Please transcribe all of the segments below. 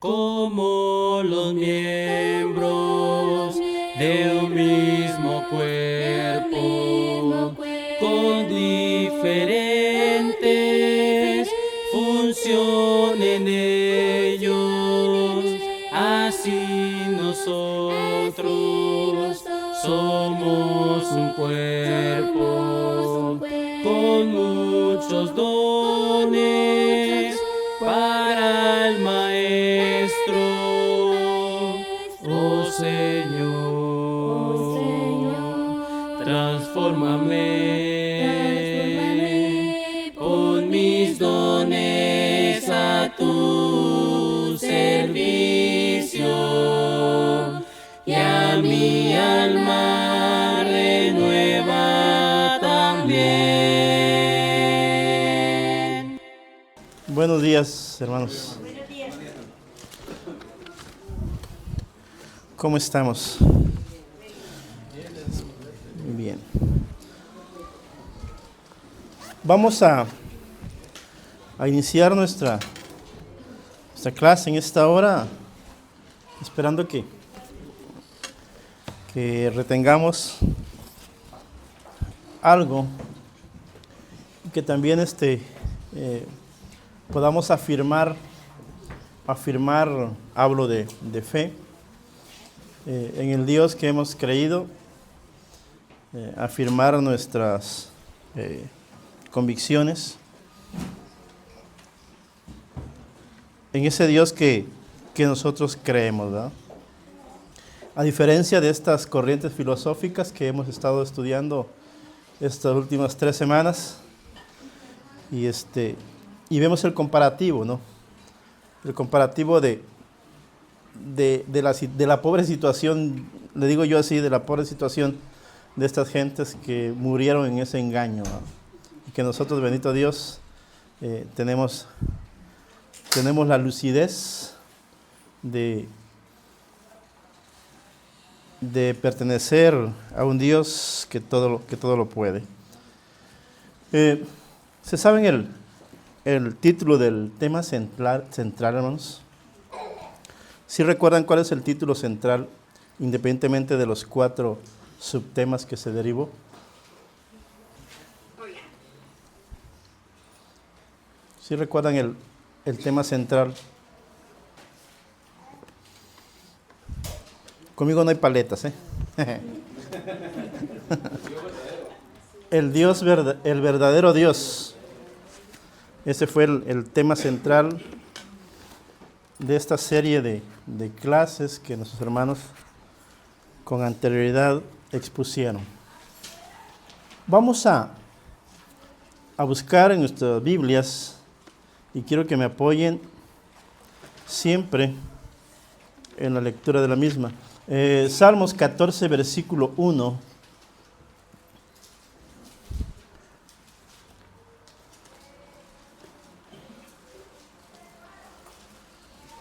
como los miembros de un mismo cuerpo, con diferentes funciones en ellos, así nosotros somos un cuerpo, con muchos dones para el Maestro. Oh Señor, transfórmame, pon mis dones a tu servicio y a mi alma renueva también. Buenos días, hermanos. ¿Cómo estamos? Bien. Vamos a iniciar nuestra clase en esta hora, esperando que retengamos algo y que también podamos afirmar, hablo de fe, en el Dios que hemos creído, afirmar nuestras convicciones, en ese Dios que nosotros creemos, ¿verdad? A diferencia de estas corrientes filosóficas que hemos estado estudiando estas últimas 3 semanas, y vemos el comparativo, ¿no? El comparativo de la pobre situación, le digo yo así, de la pobre situación de estas gentes que murieron en ese engaño, ¿no? Y que nosotros, bendito Dios, tenemos la lucidez de pertenecer a un Dios que todo lo puede. ¿Se saben el título del tema central, hermanos? ¿Sí recuerdan cuál es el título central, independientemente de los 4 subtemas que se derivó? ¿Sí recuerdan el tema central? Conmigo no hay paletas, ¿eh? El verdadero Dios. Ese fue el tema central de esta serie de clases que nuestros hermanos con anterioridad expusieron. Vamos a buscar en nuestras Biblias, y quiero que me apoyen siempre en la lectura de la misma. Salmos 14, versículo 1.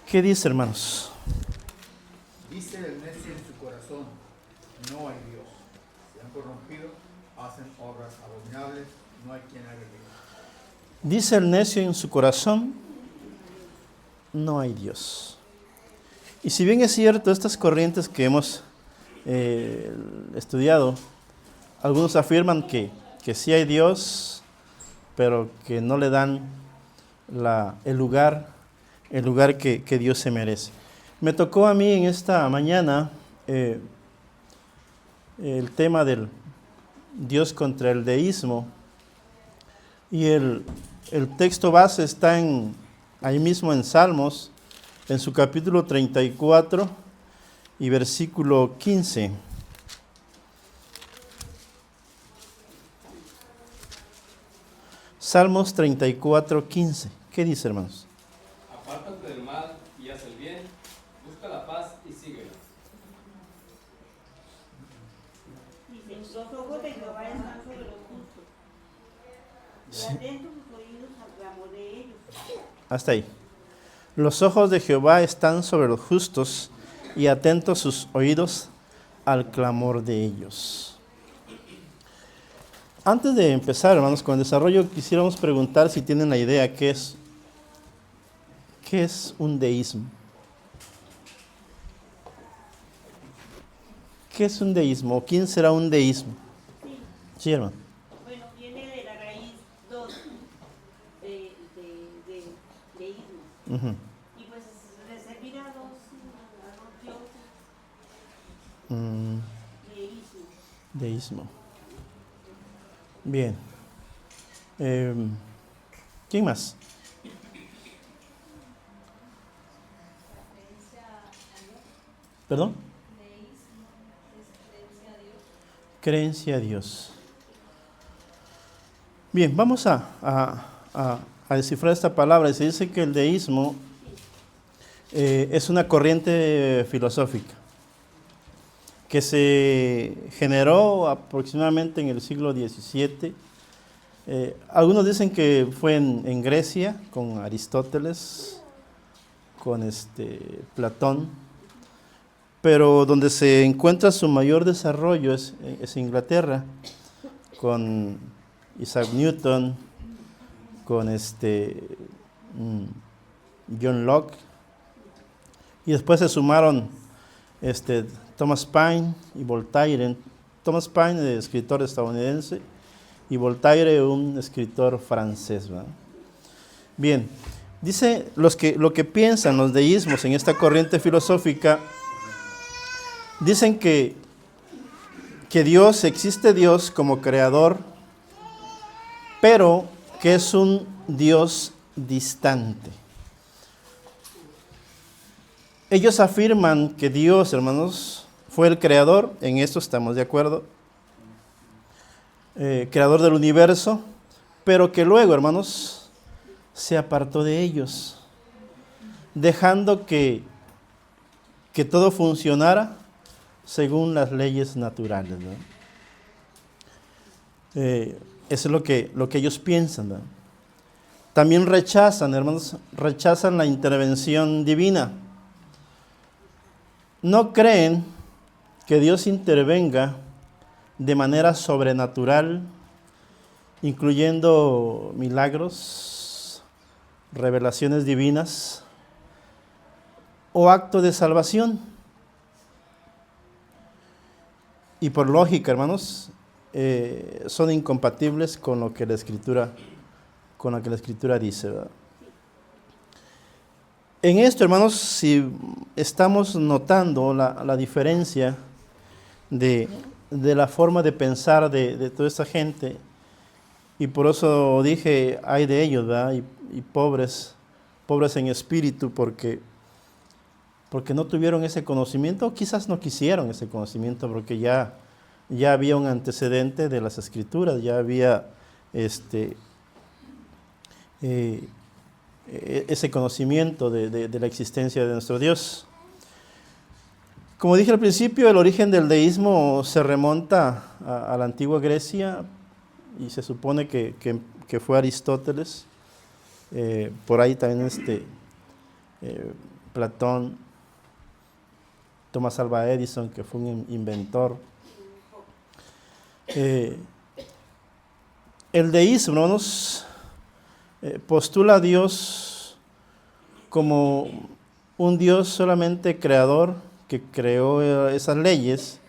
¿Qué dice, hermanos? Dice el necio en su corazón, no hay Dios. Se han corrompido, hacen obras abominables, no hay quien haga bien. Dice el necio en su corazón, no hay Dios. Y si bien es cierto, estas corrientes que hemos estudiado, algunos afirman que sí hay Dios, pero que no le dan el lugar que Dios se merece. Me tocó a mí en esta mañana el tema del Dios contra el deísmo, y el texto base está ahí mismo en Salmos, en su capítulo 34 y versículo 15. Salmos 34, 15. ¿Qué dice, hermanos? Apártate del mal y haz el bien, busca la paz y síguela. Dice, los ojos de Jehová están sobre los justos, y atentos sus oídos al clamor de ellos. Hasta ahí. Los ojos de Jehová están sobre los justos, y atentos sus oídos al clamor de ellos. Antes de empezar, hermanos, con el desarrollo, quisiéramos preguntar si tienen la idea qué es un deísmo. qué es un deísmo? ¿Quién será un deísmo? Sí, Sí, hermano. bueno, viene de la raíz 2 de deísmo. Ujú. Y pues de servir a dos dioses, Mm, deísmo. deísmo. Bien. ¿Quién más? ¿Perdón? Creencia a Dios. Bien, vamos a descifrar esta palabra. Se dice que el deísmo es una corriente filosófica que se generó aproximadamente en el siglo XVII. Algunos dicen que fue en Grecia, con Aristóteles, con Platón, pero donde se encuentra su mayor desarrollo es Inglaterra, con Isaac Newton, con John Locke, y después se sumaron Thomas Paine y Voltaire. Thomas Paine, escritor estadounidense, y Voltaire, un escritor francés, ¿verdad? Bien, dice lo que piensan los deísmos en esta corriente filosófica. Dicen que Dios, existe Dios como creador, pero que es un Dios distante. Ellos afirman que Dios, hermanos, fue el creador, en esto estamos de acuerdo, creador del universo, pero que luego, hermanos, se apartó de ellos, dejando que todo funcionara según las leyes naturales, ¿no? Eso es lo que ellos piensan, ¿no? También rechazan, hermanos, rechazan la intervención divina. No creen que Dios intervenga de manera sobrenatural, incluyendo milagros, revelaciones divinas o acto de salvación. Y por lógica, hermanos, son incompatibles con lo que la Escritura dice, ¿verdad? En esto, hermanos, si estamos notando la diferencia de la forma de pensar de toda esta gente, y por eso dije, hay de ellos, ¿verdad? Y pobres en espíritu, porque no tuvieron ese conocimiento, o quizás no quisieron ese conocimiento, porque ya había un antecedente de las Escrituras, ya había ese conocimiento de la existencia de nuestro Dios. Como dije al principio, el origen del deísmo se remonta a la antigua Grecia, y se supone que fue Aristóteles, por ahí también Platón, Thomas Alva Edison, que fue un inventor. El deísmo, hermanos, postula a Dios como un Dios solamente creador, que creó esas leyes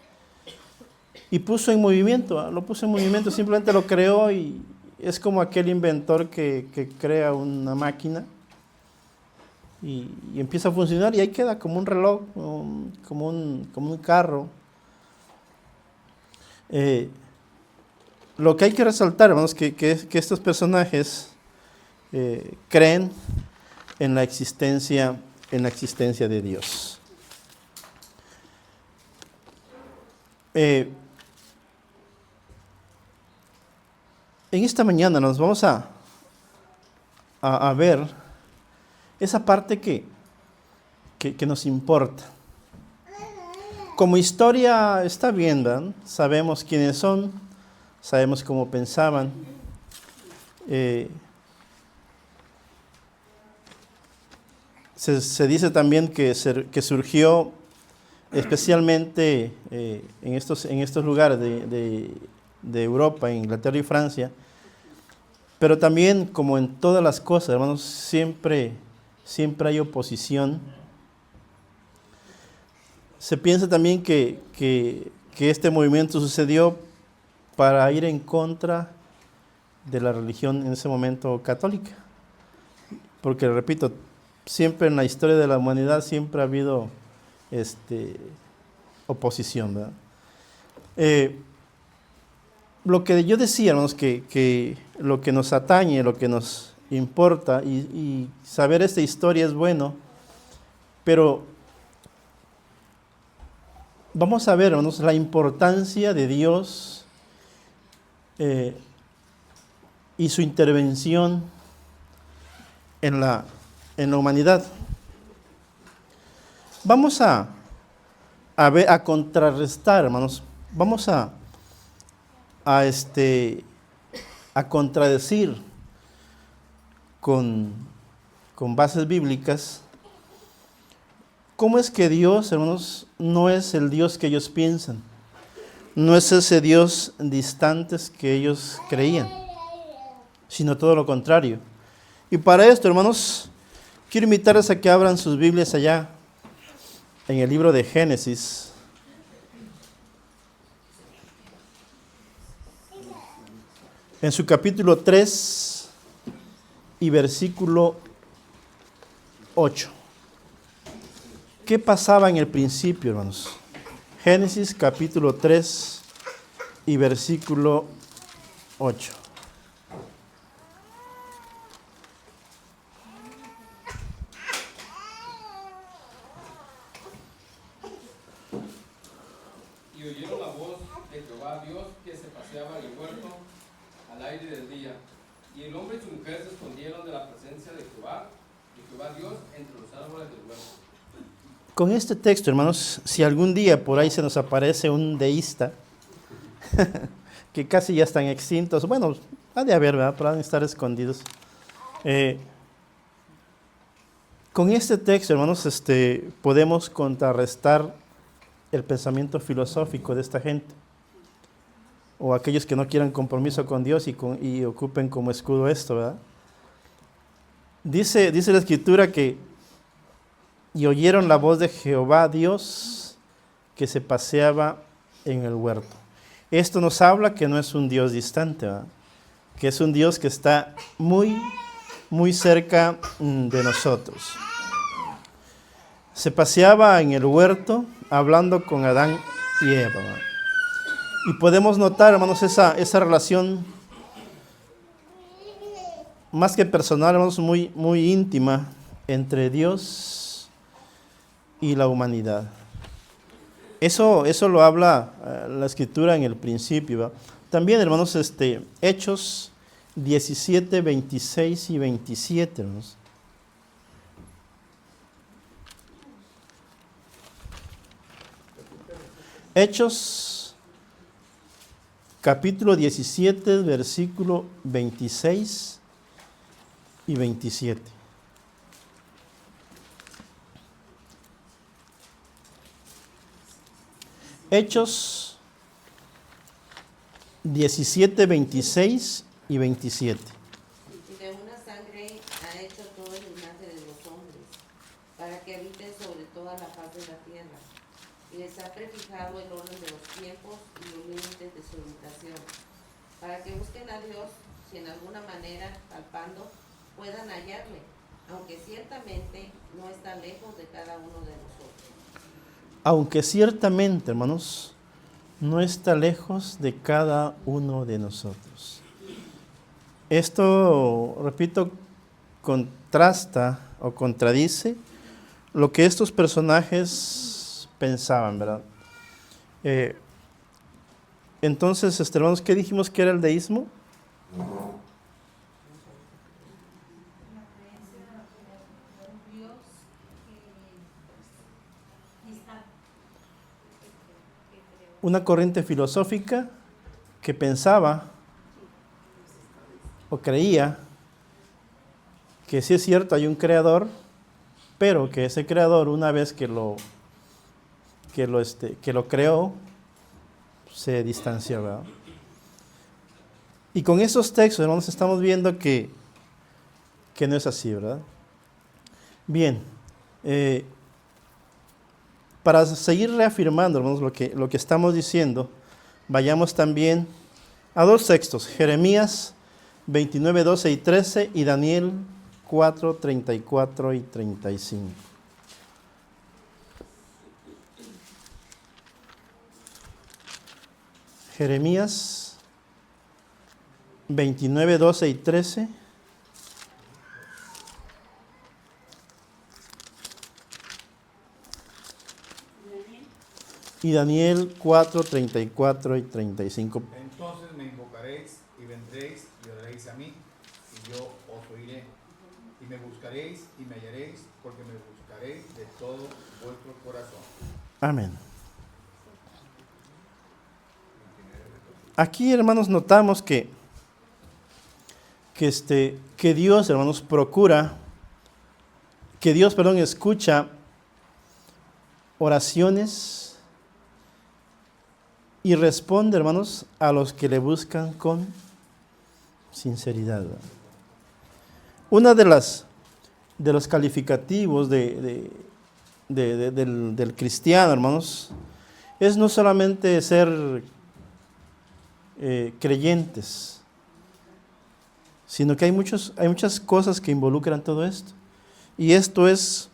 y puso en movimiento, lo puso en movimiento, simplemente lo creó, y es como aquel inventor que crea una máquina y empieza a funcionar, y ahí queda como un reloj, como un carro. Lo que hay que resaltar, hermanos, que estos personajes creen en la existencia de Dios. En esta mañana nos vamos a ver esa parte que nos importa. Como historia está bien, ¿verdad? Sabemos quiénes son, sabemos cómo pensaban. Se dice también que surgió especialmente en estos lugares de Europa, Inglaterra y Francia, pero también, como en todas las cosas, hermanos, siempre hay oposición. Se piensa también que que este movimiento sucedió para ir en contra de la religión en ese momento católica. Porque, repito, siempre en la historia de la humanidad siempre ha habido oposición, ¿verdad? Lo que yo decía, hermanos, que lo que nos atañe, lo que nos importa, y saber esta historia es bueno, pero vamos a ver, hermanos, la importancia de Dios y su intervención en la humanidad. Vamos a contrarrestar, hermanos, vamos a contradecir con bases bíblicas cómo es que Dios, hermanos, no es el Dios que ellos piensan, no es ese Dios distante que ellos creían, sino todo lo contrario. Y para esto, hermanos, quiero invitarles a que abran sus Biblias allá en el libro de Génesis. En su capítulo 3 y versículo 8. ¿Qué pasaba en el principio, hermanos? Génesis capítulo 3 y versículo 8. Y oyeron la voz de Jehová Dios que se paseaba en el huerto al aire del día. Y el hombre y su mujer se escondieron de la presencia de Jehová Dios entre los árboles del huerto. Con este texto, hermanos, si algún día por ahí se nos aparece un deísta, que casi ya están extintos, bueno, ha de haber, ¿verdad? Podrán estar escondidos. Con este texto, hermanos, podemos contrarrestar el pensamiento filosófico de esta gente, o aquellos que no quieran compromiso con Dios y ocupen como escudo esto, ¿verdad? Dice la Escritura que y oyeron la voz de Jehová Dios que se paseaba en el huerto. Esto nos habla que no es un Dios distante, ¿verdad? Que es un Dios que está muy, muy cerca de nosotros. Se paseaba en el huerto hablando con Adán y Eva, ¿verdad? Y podemos notar, hermanos, esa relación más que personal, hermanos, muy, muy íntima entre Dios y la humanidad. Eso lo habla la Escritura en el principio, ¿verdad? También, hermanos, Hechos 17, 26 y 27, hermanos. Hechos, capítulo 17, versículo 26 y 27. Hechos 17, 26 y 27. Y de una sangre ha hecho todo el linaje de los hombres, para que habiten sobre toda la faz de la tierra. Y les ha prefijado el orden de los tiempos y los límites de su habitación, para que busquen a Dios, si en alguna manera, palpando, puedan hallarle, aunque ciertamente no está lejos de cada uno de nosotros. Aunque ciertamente, hermanos, no está lejos de cada uno de nosotros. Esto, repito, contrasta o contradice lo que estos personajes pensaban, ¿verdad? Entonces, hermanos, ¿qué dijimos que era el deísmo? Una corriente filosófica que pensaba o creía que sí es cierto, hay un creador, pero que ese creador, una vez que lo creó, se distanció, ¿verdad? Y con esos textos, hermanos, estamos viendo que no es así, ¿verdad? Bien, para seguir reafirmando, hermanos, lo que estamos diciendo, vayamos también a dos textos, Jeremías 29, 12 y 13 y Daniel 4, 34 y 35. Jeremías 29, 12 y 13. Y Daniel 4, 34 y 35. Entonces me invocaréis y vendréis y oraréis a mí, y yo os oiré. Y me buscaréis y me hallaréis, porque me buscaréis de todo vuestro corazón. Amén. Aquí, hermanos, notamos que Dios, hermanos, procura, que Dios, escucha oraciones y responde, hermanos, a los que le buscan con sinceridad. Una de los calificativos del cristiano, hermanos, es no solamente ser creyentes, sino que hay muchas cosas que involucran todo esto. Y esto es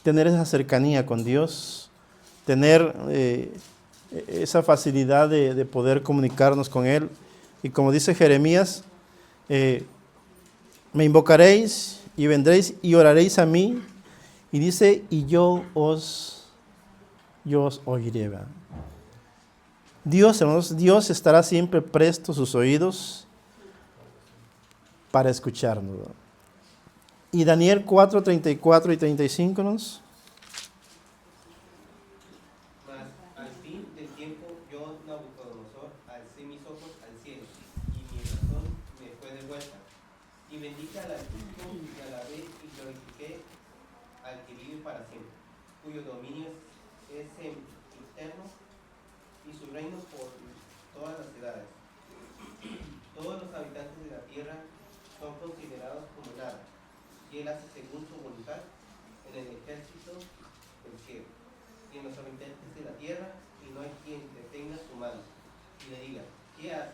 tener esa cercanía con Dios, tener esa facilidad de poder comunicarnos con Él. Y como dice Jeremías, me invocaréis y vendréis y oraréis a mí. Y dice, y yo os oiré. ¿Verdad? Dios, hermanos, Dios estará siempre presto sus oídos para escucharnos. ¿Verdad? Y Daniel 4, 34 y 35 nos. Mas al fin del tiempo yo, Nabucodonosor, alcé mis ojos al cielo, y mi razón me fue devuelta. Y bendije al Altísimo, y alabé y glorifiqué al que vive para siempre, cuyo dominio es eterno, y su reino por todas las edades. Todos los habitantes de la tierra son considerados como nada, y él hace según su voluntad en el ejército del cielo y en los habitantes de la tierra, y no hay quien detenga su mano y le diga, ¿qué hace?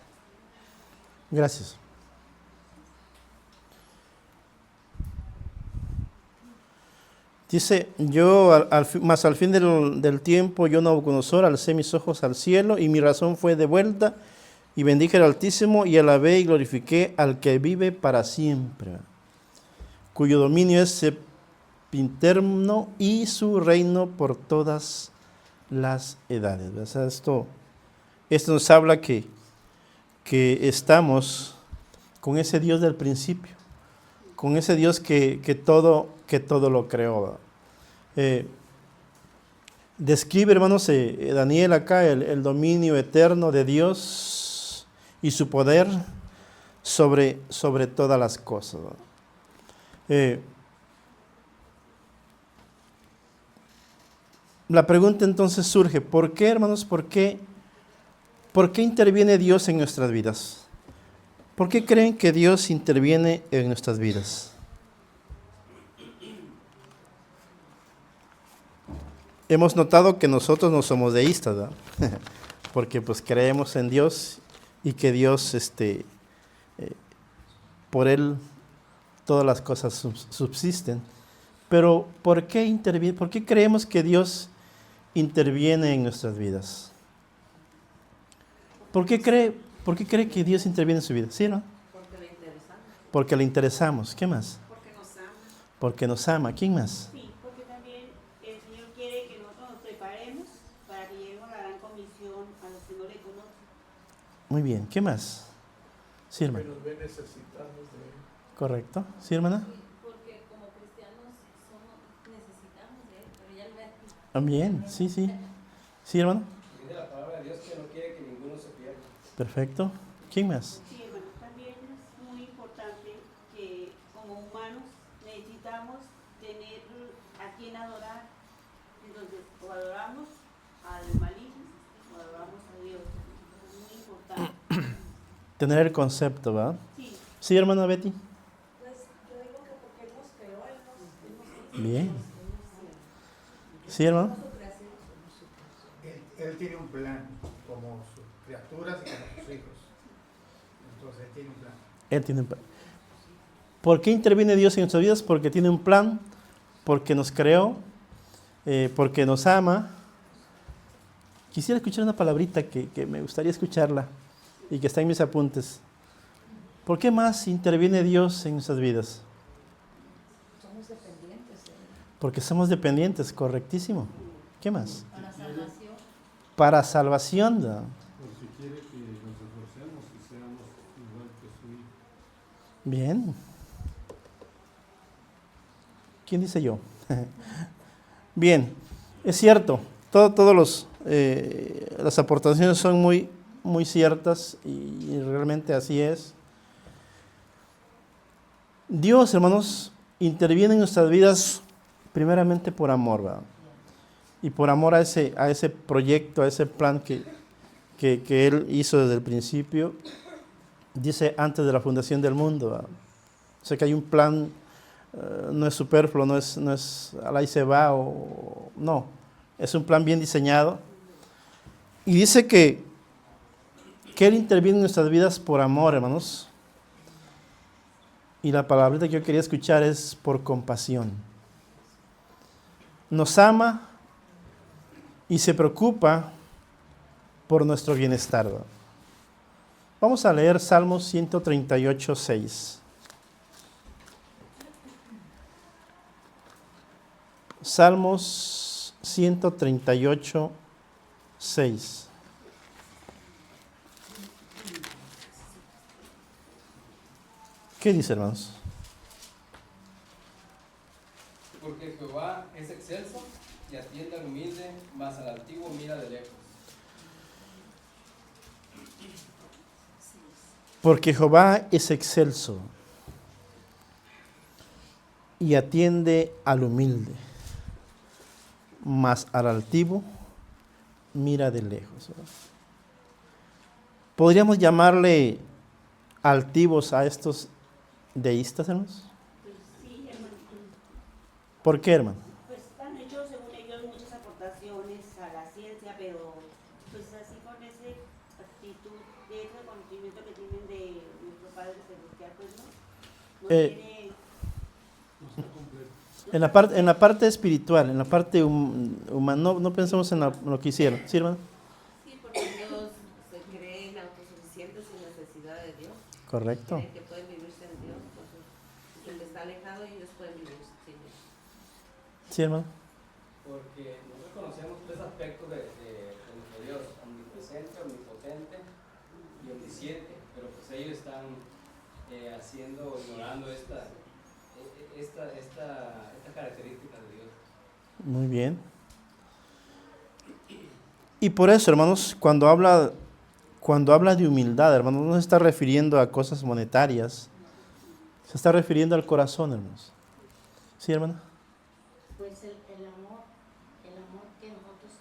Gracias. Dice, mas al fin del tiempo, yo, Nabucodonosor, alcé mis ojos al cielo, y mi razón fue devuelta, y bendije al Altísimo, y alabé y glorifiqué al que vive para siempre, cuyo dominio es sempiterno, y su reino por todas las edades. O sea, esto nos habla que estamos con ese Dios del principio, con ese Dios que todo lo creó. Describe, hermanos, Daniel acá el dominio eterno de Dios y su poder sobre todas las cosas. La pregunta entonces surge, ¿por qué, hermanos? ¿Por qué interviene Dios en nuestras vidas? ¿Por qué creen que Dios interviene en nuestras vidas? Hemos notado que nosotros no somos deístas, ¿verdad? Porque pues creemos en Dios y que Dios, por Él todas las cosas subsisten. Pero ¿por qué interviene? ¿Por qué creemos que Dios interviene en nuestras vidas? ¿Por qué cree que Dios interviene en su vida? ¿Sí, no? Porque le interesamos. Porque le interesamos. ¿Qué más? Porque nos ama. Porque nos ama. ¿Quién más? Sí, porque también el Señor quiere que nosotros nos preparemos para que lleguemos a la gran comisión a los que no le conocen. Muy bien. ¿Qué más? Sí, hermana. Que nos ve necesitados de Él. Correcto. ¿Sí, hermana? Porque como cristianos necesitamos de Él, pero ya lo ve aquí. También. Sí, sí. ¿Sí, hermano? Dice la palabra de Dios que no quiere que ninguno se pierda. Perfecto. ¿Quién más? Sí, hermano, también es muy importante que como humanos necesitamos tener a quien adorar. Entonces, o adoramos al maligno o adoramos a Dios. Es muy importante. Tener el concepto, ¿verdad? Sí. Sí, hermana Betty. Pues yo digo que porque Él nos creó, Él nos Bien. Sí, hermano. Él tiene un plan como sus criaturas y como sus hijos. Entonces Él tiene un plan. Él tiene un plan. ¿Por qué interviene Dios en nuestras vidas? Porque tiene un plan, porque nos creó, porque nos ama. Quisiera escuchar una palabrita que me gustaría escucharla y que está en mis apuntes. ¿Por qué más interviene Dios en nuestras vidas? Somos dependientes de Él. Porque somos dependientes, correctísimo. ¿Qué más? Para salvación. Para salvación. ¿No? Porque quiere que nos esforcemos y seamos igual que su Hijo. Bien. ¿Quién dice yo? Bien, es cierto. Todas las aportaciones son muy, muy ciertas y realmente así es. Dios, hermanos, interviene en nuestras vidas primeramente por amor, ¿verdad? Y por amor a ese proyecto, a ese plan que Él hizo desde el principio, dice antes de la fundación del mundo, ¿verdad? O sea que hay un plan, no es superfluo, no es al ahí se va, no, es un plan bien diseñado. Y dice que Él interviene en nuestras vidas por amor, hermanos. Y la palabrita que yo quería escuchar es por compasión. Nos ama y se preocupa por nuestro bienestar, ¿verdad? Vamos a leer Salmos 138, 6. Salmos 138, 6. ¿Qué dice, hermanos? Porque Jehová es excelso y atiende al humilde, mas al altivo mira de lejos. Porque Jehová es excelso y atiende al humilde, mas al altivo mira de lejos. ¿Podríamos llamarle altivos a estos deístas, hermanos? Pues sí, hermano. ¿Por qué, hermano? Pues han hecho, según ellos, muchas aportaciones a la ciencia, pero pues así con esa actitud, de ese conocimiento que tienen de nuestro Padre Celestial, pues no tiene... No está completo. En la parte espiritual, en la parte humana, no pensamos en lo que hicieron. ¿Sí, hermano? Sí, porque ellos se creen autosuficientes sin necesidad de Dios. Correcto. Creen que pueden vivir sin Dios. Entonces, el que está alejado, ellos pueden vivir sin Dios. Sí, hermano. Porque nosotros conocemos tres aspectos de nuestro Dios: omnipresente, omnipotente y omnisciente. Pero pues ellos están ignorando esta característica de Dios. Muy bien. Y por eso, hermanos, cuando habla de humildad, hermanos, no se está refiriendo a cosas monetarias, se está refiriendo al corazón, hermanos. ¿Sí, hermana? Pues el amor que nosotros,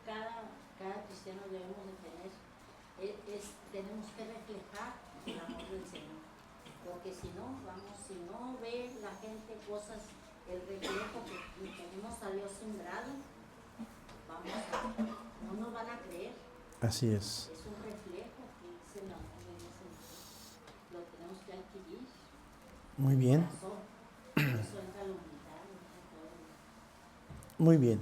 cada cristiano debemos de tener, tenemos que reflejar el amor del Señor. Porque si no ve la gente cosas, el reflejo que tenemos a Dios sembrado, no nos van a creer. Así es. Es un reflejo que es el amor de Dios. Lo tenemos que adquirir. Muy bien. Eso entra la humildad, entra todo. Muy bien.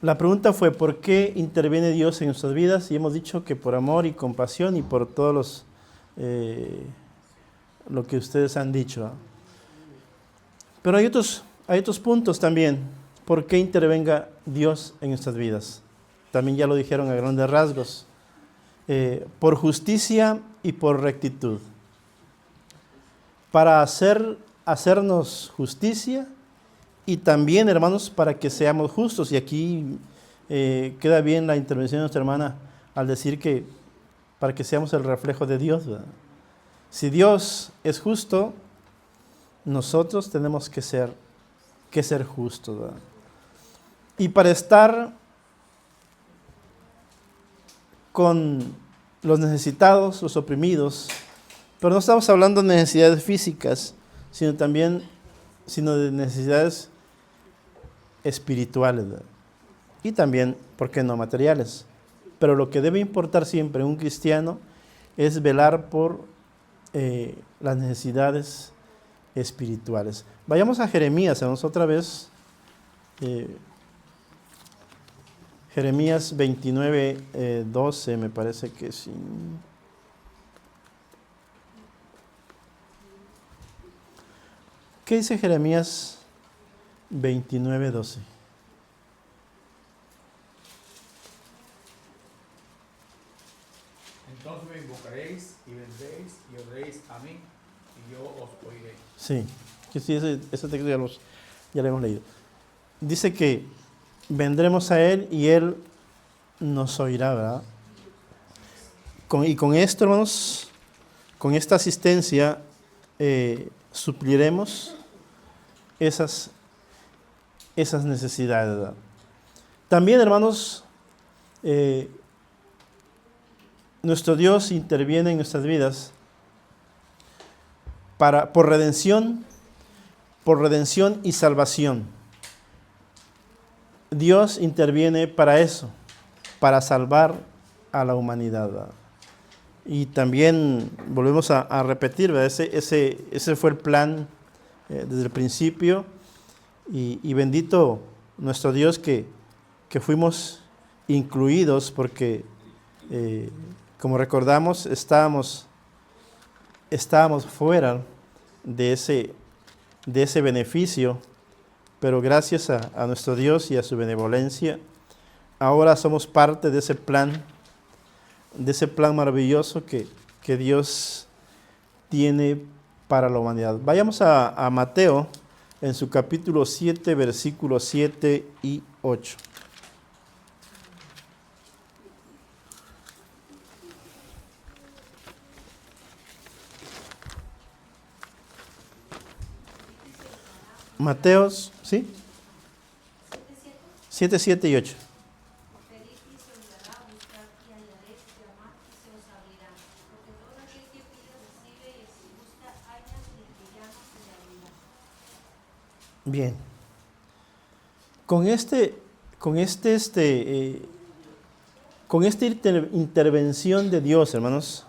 La pregunta fue, ¿por qué interviene Dios en nuestras vidas? Y hemos dicho que por amor y compasión y por todos lo que ustedes han dicho. Pero hay otros puntos también. ¿Por qué intervenga Dios en nuestras vidas? También ya lo dijeron a grandes rasgos. Por justicia y por rectitud. Para hacernos justicia y también, hermanos, para que seamos justos. Y aquí queda bien la intervención de nuestra hermana al decir que para que seamos el reflejo de Dios, ¿verdad? Si Dios es justo, nosotros tenemos que ser justos, ¿verdad? Y para estar con los necesitados, los oprimidos, pero no estamos hablando de necesidades físicas, sino de necesidades espirituales, ¿verdad? y también, ¿por qué no?, materiales. Pero lo que debe importar siempre en un cristiano es velar por las necesidades espirituales. Vayamos a Jeremías, hermanos, otra vez. Jeremías 29, 12, me parece que sí. ¿Qué dice Jeremías 29, 12? Entonces me invocaréis y vendréis y oraréis a mí y yo os oiré. Sí, ese texto ya lo hemos leído. Dice que vendremos a Él y Él nos oirá, ¿verdad? Y con esto, hermanos, con esta asistencia, supliremos esas necesidades, ¿verdad? También, hermanos, nuestro Dios interviene en nuestras vidas por redención y salvación. Dios interviene para eso, para salvar a la humanidad, ¿verdad? Y también volvemos a repetir, ¿verdad? Ese fue el plan desde el principio, y bendito nuestro Dios que fuimos incluidos, porque como recordamos, estábamos fuera de ese beneficio, pero gracias a nuestro Dios y a su benevolencia, ahora somos parte de ese plan maravilloso que Dios tiene para la humanidad. Vayamos a Mateo en su capítulo 7, versículos 7 y 8. Mateos, ¿sí? 7, 7 y 8. Pedid y se os dará, buscad y hallaréis, llamad y se os abrirá. Porque todo aquel que pide recibe, y el que busca halla, y el que llama se le abrirá. Bien. Con esta intervención de Dios, hermanos,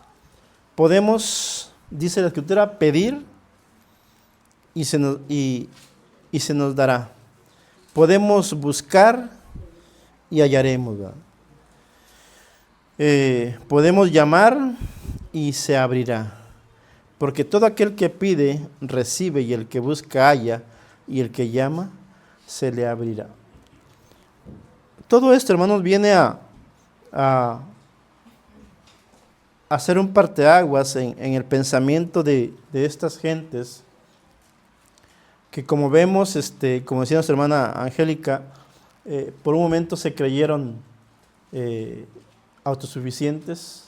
podemos, dice la Escritura, pedir y se nos dará. Podemos buscar y hallaremos, ¿verdad? Podemos llamar y se abrirá. Porque todo aquel que pide, recibe, y el que busca, halla, y el que llama, se le abrirá. Todo esto, hermanos, viene a hacer un parteaguas en el pensamiento de estas gentes, que como vemos, como decía nuestra hermana Angélica, por un momento se creyeron autosuficientes,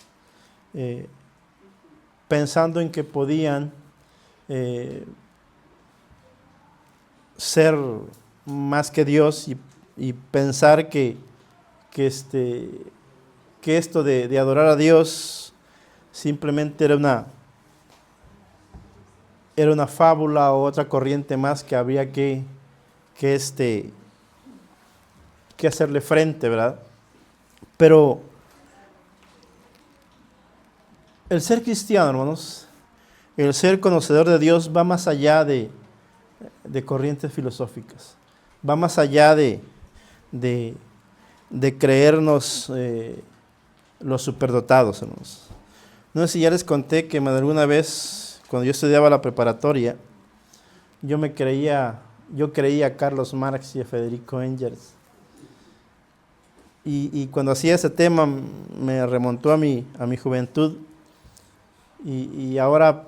pensando en que podían ser más que Dios, y pensar que esto de adorar a Dios simplemente era una fábula o otra corriente más que había que hacerle frente, ¿verdad? Pero el ser cristiano, hermanos, el ser conocedor de Dios va más allá de corrientes filosóficas, va más allá de creernos los superdotados, hermanos. No sé si ya les conté que alguna vez, cuando yo estudiaba la preparatoria, yo creía a Carlos Marx y a Federico Engels. Y cuando hacía ese tema me remontó a mi juventud, y ahora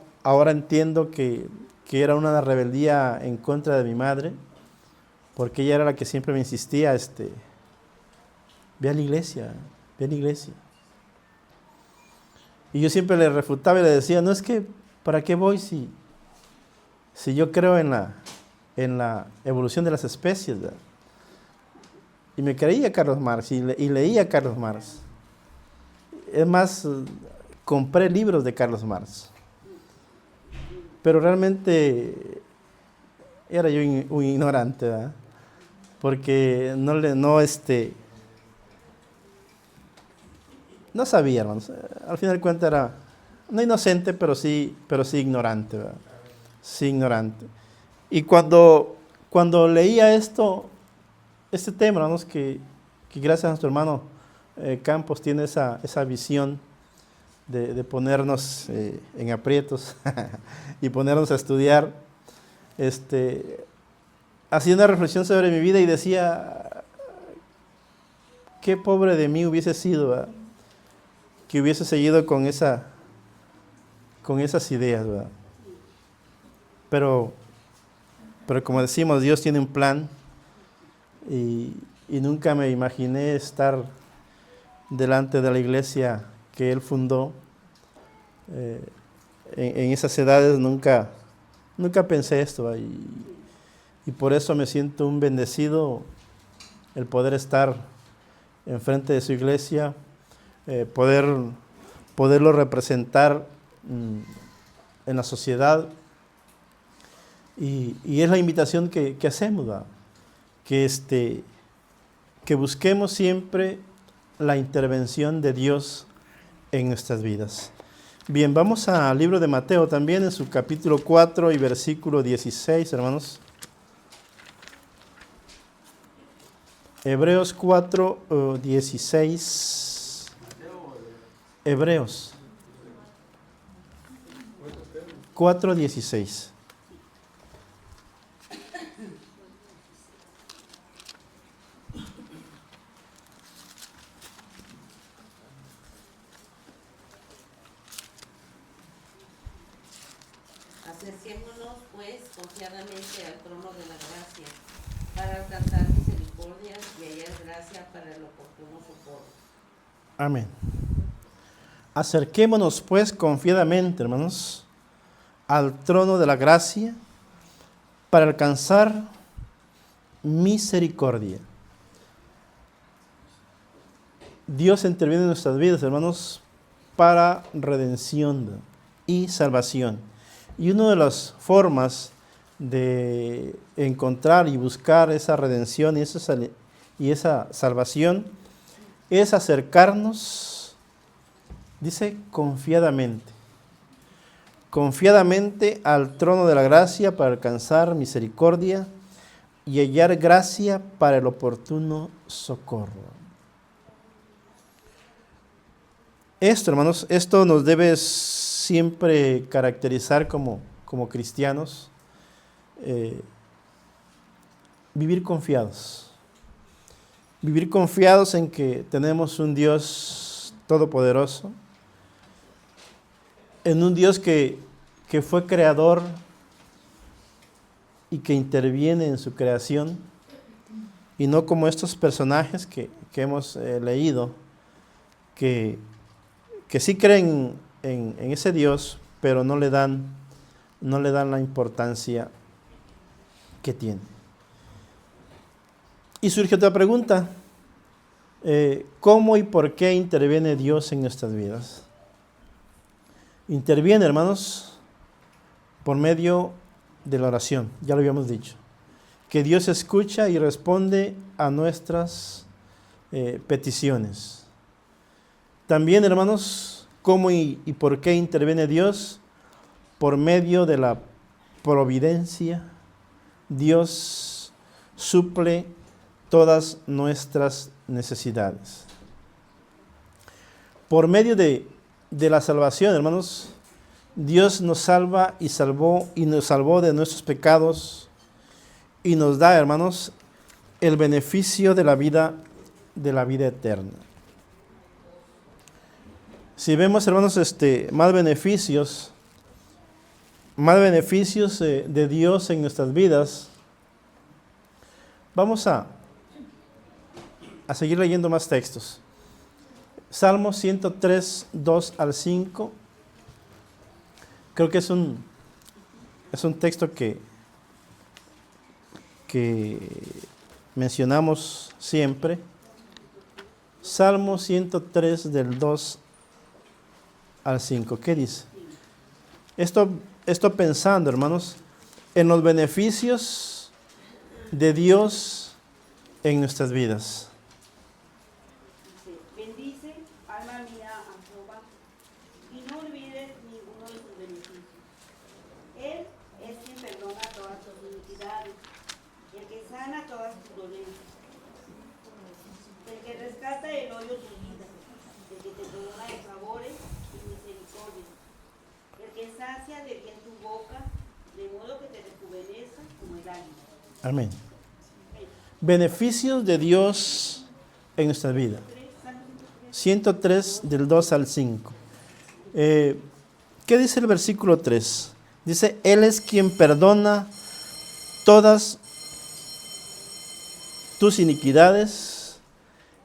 entiendo que era una rebeldía en contra de mi madre, porque ella era la que siempre me insistía, ve a la iglesia. Y yo siempre le refutaba y le decía, no, es que, ¿para qué voy si yo creo en la evolución de las especies, ¿verdad? Y me creía Carlos Marx y leía Carlos Marx. Es más, compré libros de Carlos Marx. Pero realmente era yo un ignorante, ¿verdad? Porque no sabía, hermanos. Al final de cuentas era, no inocente, pero sí ignorante, ¿verdad? Sí, ignorante. Y cuando leía este tema, hermanos, que gracias a nuestro hermano Campos tiene esa visión de ponernos en aprietos y ponernos a estudiar, hacía una reflexión sobre mi vida y decía, qué pobre de mí hubiese sido, ¿verdad? Que hubiese seguido con esas ideas, ¿verdad? Pero como decimos, Dios tiene un plan y nunca me imaginé estar delante de la iglesia que Él fundó. En esas edades nunca pensé esto, ¿verdad? Y por eso me siento un bendecido el poder estar enfrente de su iglesia, poderlo representar en la sociedad. Y es la invitación que hacemos, ¿verdad? Que busquemos siempre la intervención de Dios en nuestras vidas. Bien, vamos al libro de Mateo también, en su capítulo 4 y versículo 16, hermanos. Hebreos 4, 16. Hebreos 4, 16. Acerquémonos, pues, confiadamente al trono de la gracia, para alcanzar misericordia y hallar gracia para el oportuno socorro. Amén. Acerquémonos, pues, confiadamente, hermanos, al trono de la gracia, para alcanzar misericordia. Dios interviene en nuestras vidas, hermanos, para redención y salvación. Y una de las formas de encontrar y buscar esa redención y esa salvación es acercarnos, dice, confiadamente al trono de la gracia para alcanzar misericordia y hallar gracia para el oportuno socorro. Esto, hermanos, esto nos debe siempre caracterizar como cristianos, vivir confiados en que tenemos un Dios todopoderoso, en un Dios que fue creador y que interviene en su creación, y no como estos personajes que hemos leído, que sí creen en ese Dios, pero no le dan la importancia que tiene. Y surge otra pregunta, ¿cómo y por qué interviene Dios en nuestras vidas? Interviene, hermanos, por medio de la oración, ya lo habíamos dicho, que Dios escucha y responde a nuestras peticiones. También, hermanos, ¿cómo y por qué interviene Dios? Por medio de la providencia. Dios suple todas nuestras necesidades. Por medio de la salvación, hermanos, Dios nos salva y nos salvó de nuestros pecados y nos da, hermanos, el beneficio de la vida eterna. Si vemos, hermanos, más beneficios de Dios en nuestras vidas, vamos a seguir leyendo más textos. Salmo 103, 2 al 5. Creo que es un texto que mencionamos siempre. Salmo 103 del 2 al 5. ¿Qué dice? Esto pensando, hermanos, en los beneficios de Dios en nuestras vidas. Bendice, alma mía, iniquidades, el que sana todas tus dolencias, el que rescata del hoyo tu vida, el que te corona de favores y misericordia, el que sacia de bien tu boca, de modo que te rejuvenezca como el águila. Amén. Beneficios de Dios en nuestra vida. 103 del 2 al 5. ¿Qué dice el versículo 3? Dice, Él es quien perdona todas tus iniquidades,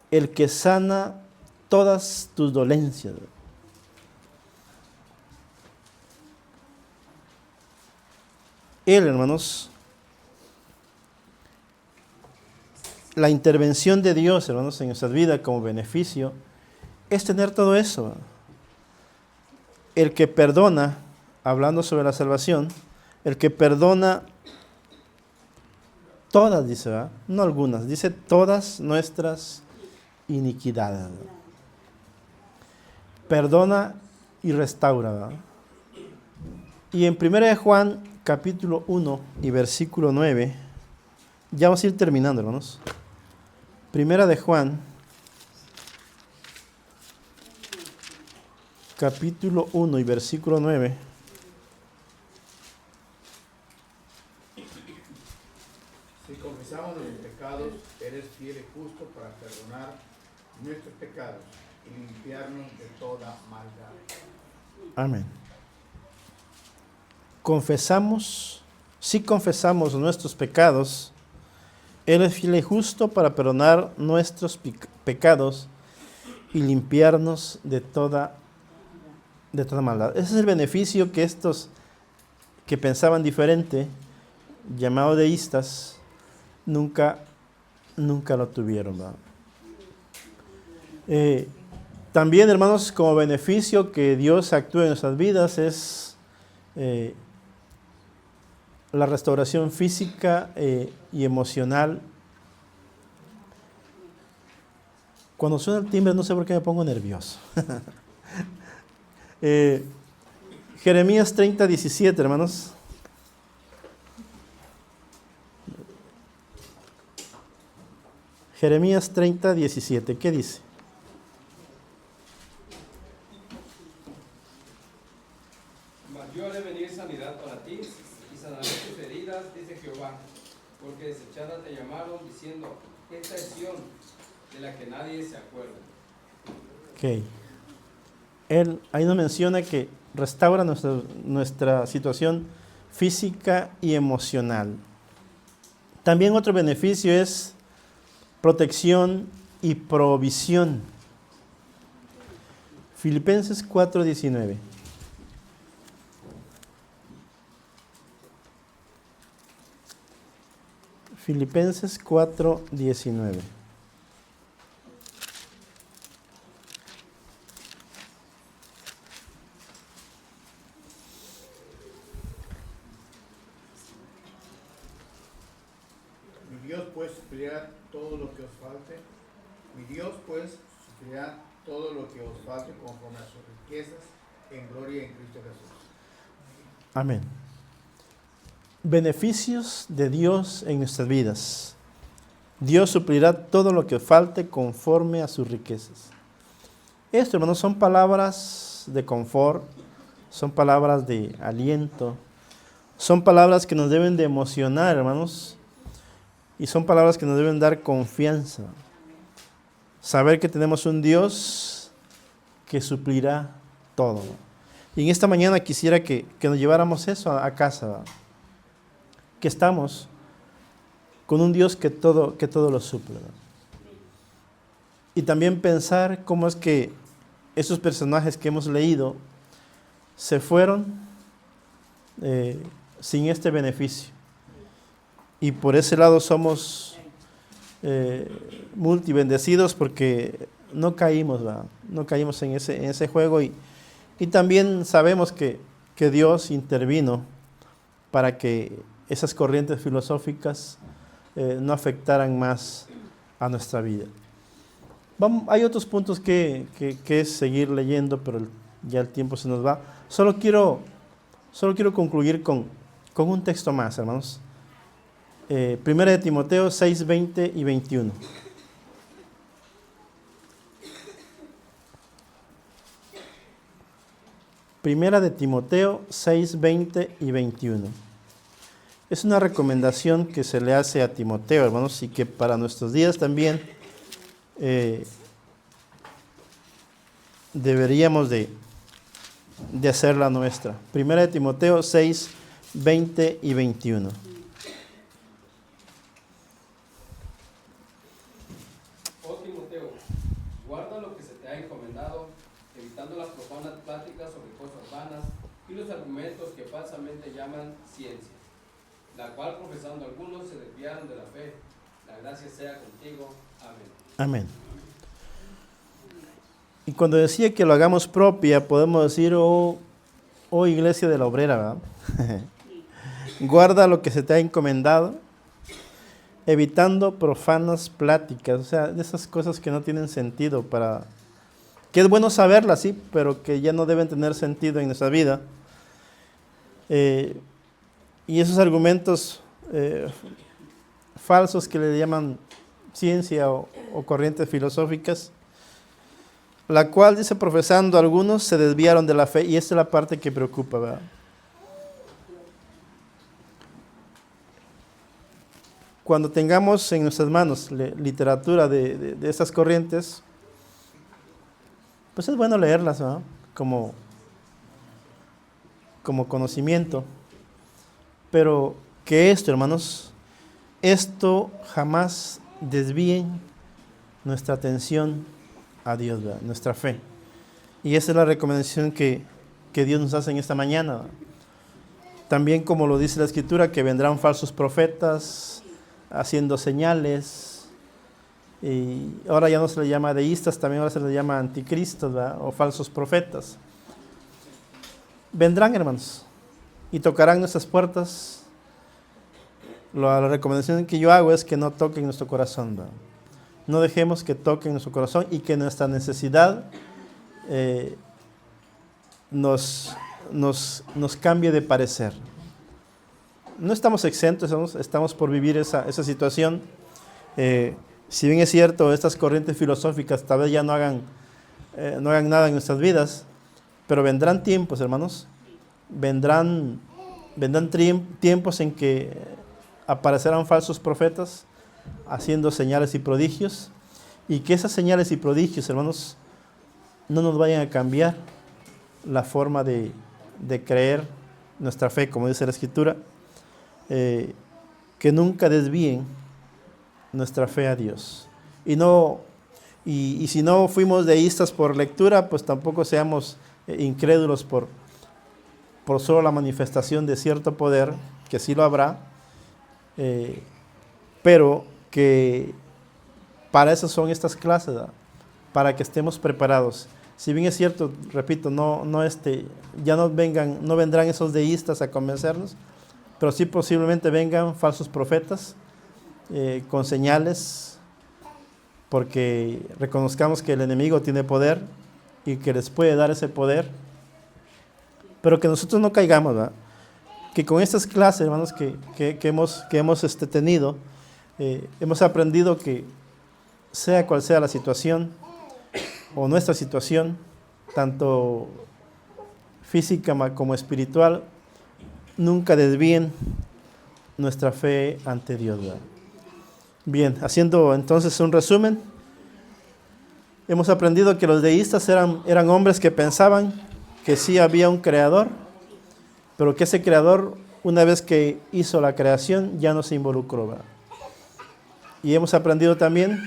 el que sana todas tus dolencias. Él, hermanos, la intervención de Dios, hermanos, en nuestra vida como beneficio, es tener todo eso. El que perdona, hablando sobre la salvación, el que perdona todas, dice, ¿verdad? No algunas, dice todas nuestras iniquidades, ¿verdad? Perdona y restaura, ¿verdad? Y en 1 de Juan, capítulo 1 y versículo 9, ya vamos a ir terminando, hermanos. 1 de Juan, capítulo 1 y versículo 9. Si confesamos nuestros pecados, eres fiel y justo para perdonar nuestros pecados y limpiarnos de toda maldad. Amén. Si confesamos nuestros pecados, Él es fiel y justo para perdonar nuestros pecados y limpiarnos de toda maldad. Ese es el beneficio que estos que pensaban diferente, llamados deístas, nunca lo tuvieron, ¿verdad? También, hermanos, como beneficio que Dios actúe en nuestras vidas es la restauración física y emocional. Cuando suena el timbre, no sé por qué me pongo nervioso. Jeremías 30, 17, hermanos. Jeremías 30, 17, ¿qué dice? Mas yo haré venir sanidad para ti y sanaré tus heridas, dice Jehová, porque desechadas te llamaron diciendo, esta es Sión, de la que nadie se acuerda. Ok. Él ahí nos menciona que restaura nuestra situación física y emocional. También otro beneficio es protección y provisión. Filipenses 4:19. Filipenses 4:19. Mi Dios pues suplirá todo lo que os falte. Mi Dios pues suplirá todo lo que os falte conforme a sus riquezas en gloria en Cristo Jesús. Amén. Beneficios de Dios en nuestras vidas. Dios suplirá todo lo que falte conforme a sus riquezas. Esto, hermanos, son palabras de confort, son palabras de aliento, son palabras que nos deben de emocionar, hermanos, y son palabras que nos deben dar confianza. Saber que tenemos un Dios que suplirá todo. Y en esta mañana quisiera que nos lleváramos eso a casa, ¿verdad? Que estamos con un Dios que todo lo suple, ¿verdad? Y también pensar cómo es que esos personajes que hemos leído se fueron sin este beneficio. Y por ese lado somos multibendecidos porque no caímos, ¿verdad? No caímos en ese juego y también sabemos que Dios intervino para que esas corrientes filosóficas no afectaran más a nuestra vida. Hay otros puntos que es seguir leyendo, pero ya el tiempo se nos va. Solo quiero concluir con un texto más, hermanos. Primera de Timoteo 6, 20 y 21. Primera de Timoteo 6, 20 y 21. Es una recomendación que se le hace a Timoteo, hermanos, y que para nuestros días también deberíamos de hacerla nuestra. Primera de Timoteo 6, 20 y 21. Oh Timoteo, guarda lo que se te ha encomendado, evitando las profanas pláticas sobre cosas vanas y los argumentos que falsamente llaman ciencia, la cual profesando algunos se desviaron de la fe. La gracia sea contigo. Amén. Amén. Y cuando decía que lo hagamos propia, podemos decir, oh iglesia de la obrera, ¿verdad? Guarda lo que se te ha encomendado, evitando profanas pláticas, o sea, de esas cosas que no tienen sentido que es bueno saberlas, sí, pero que ya no deben tener sentido en nuestra vida. Y esos argumentos falsos que le llaman ciencia o corrientes filosóficas, la cual, dice, profesando algunos, se desviaron de la fe, y esta es la parte que preocupa, ¿verdad? Cuando tengamos en nuestras manos literatura de estas corrientes, pues es bueno leerlas, ¿verdad? Como conocimiento. Pero que esto, hermanos, esto jamás desvíen nuestra atención a Dios, ¿verdad? Nuestra fe. Y esa es la recomendación que Dios nos hace en esta mañana, ¿verdad? También, como lo dice la Escritura, que vendrán falsos profetas haciendo señales, y ahora ya no se le llama deístas, también ahora se le llama anticristos, ¿verdad? O falsos profetas. Vendrán, hermanos, y tocarán nuestras puertas. La recomendación que yo hago es que no toquen nuestro corazón, ¿verdad? No dejemos que toquen nuestro corazón y que nuestra necesidad nos cambie de parecer. No estamos exentos, estamos por vivir esa situación. Si bien es cierto, estas corrientes filosóficas tal vez ya no hagan nada en nuestras vidas, pero vendrán tiempos, hermanos, vendrán tiempos en que aparecerán falsos profetas haciendo señales y prodigios, y que esas señales y prodigios, hermanos, no nos vayan a cambiar la forma de creer nuestra fe, como dice la Escritura, que nunca desvíen nuestra fe a Dios. Y si no fuimos deístas por lectura, pues tampoco seamos incrédulos por solo la manifestación de cierto poder, que sí lo habrá, pero que para eso son estas clases, ¿verdad? Para que estemos preparados. Si bien es cierto, repito, ya no vendrán esos deístas a convencernos, pero sí posiblemente vengan falsos profetas con señales, porque reconozcamos que el enemigo tiene poder y que les puede dar ese poder, pero que nosotros no caigamos, ¿verdad? Que con estas clases, hermanos, que hemos tenido, hemos aprendido que sea cual sea la situación o nuestra situación, tanto física como espiritual, nunca desvíen nuestra fe ante Dios, ¿verdad? Bien, haciendo entonces un resumen, hemos aprendido que los deístas eran hombres que pensaban que sí había un creador, pero que ese creador, una vez que hizo la creación, ya no se involucró, ¿verdad? Y hemos aprendido también,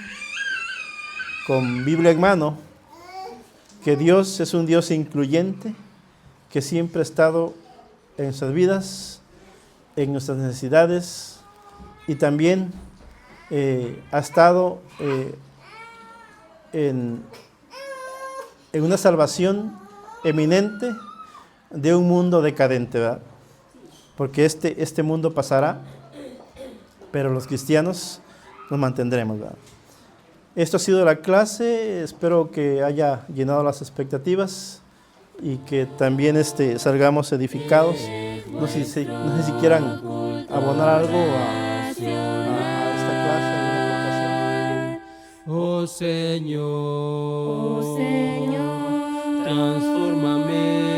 con Biblia en mano, que Dios es un Dios incluyente, que siempre ha estado en nuestras vidas, en nuestras necesidades, y también ha estado en una salvación eminente de un mundo decadente, ¿verdad? Porque este mundo pasará, pero los cristianos nos mantendremos, ¿verdad? Esto ha sido la clase, espero que haya llenado las expectativas y que también salgamos edificados. No sé si quieran abonar algo Señor, transfórmame